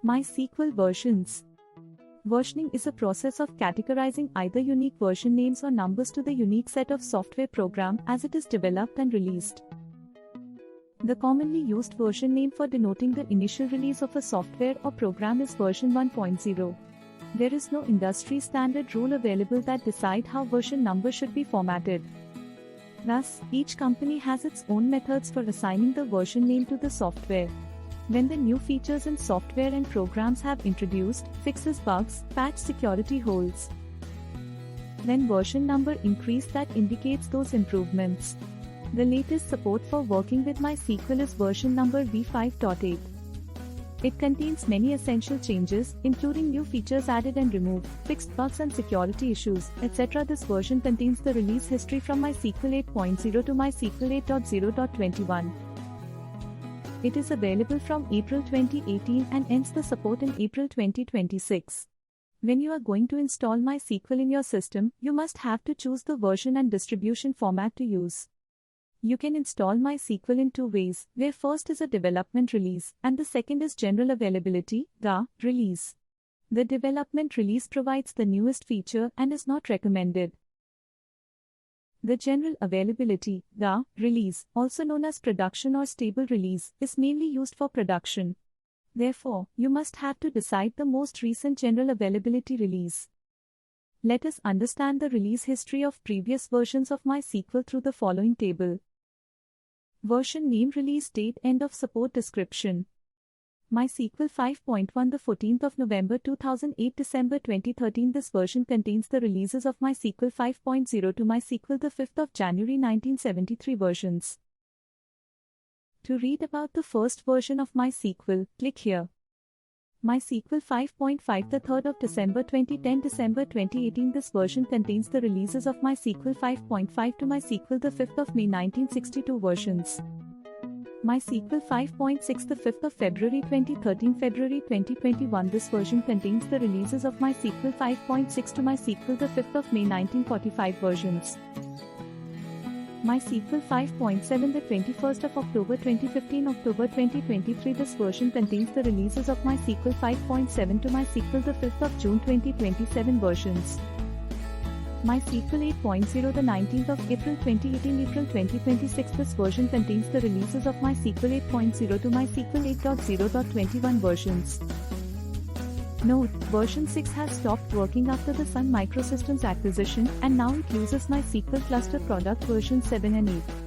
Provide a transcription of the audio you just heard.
MySQL versions. Versioning is a process of categorizing either unique version names or numbers to the unique set of software program as it is developed and released. The commonly used version name for denoting the initial release of a software or program is version 1.0. There is no industry standard rule available that decide how version number should be formatted. Thus, each company has its own methods for assigning the version name to the software. When the new features in software and programs have introduced, fixes bugs, patch security holes. When version number increase, that indicates those improvements. The latest support for working with MySQL is version number v5.8. It contains many essential changes, including new features added and removed, fixed bugs and security issues, etc. This version contains the release history from MySQL 8.0 to MySQL 8.0.21. It is available from April 2018 and ends the support in April 2026. When you are going to install MySQL in your system, you must have to choose the version and distribution format to use. You can install MySQL in two ways, where first is a development release, and the second is general availability, GA, release. The development release provides the newest feature and is not recommended. The general availability, GA, release, also known as production or stable release, is mainly used for production. Therefore, you must have to decide the most recent general availability release. Let us understand the release history of previous versions of MySQL through the following table. Version name, release date, end of support description. MySQL 5.1, the 14th of November 2008, December 2013. This version contains the releases of MySQL 5.0 to MySQL the 5th of January 1973 versions. To read about the first version of MySQL, click here. MySQL 5.5, the 3rd of December 2010, December 2018. This version contains the releases of MySQL 5.5 to MySQL the 5th of May 1962 versions. MySQL 5.6, the 5th of February 2013, February 2021. This version contains the releases of MySQL 5.6 to MySQL the 5th of May 1945 versions. MySQL 5.7, the 21st of October 2015, October 2023. This version contains the releases of MySQL 5.7 to MySQL the 5th of June 2027 versions. MySQL 8.0, the 19th of April 2018, April 2026. This version contains the releases of MySQL 8.0 to MySQL 8.0.21 versions. Note, version 6 has stopped working after the Sun Microsystems acquisition, and now it uses MySQL Cluster Product version 7 and 8.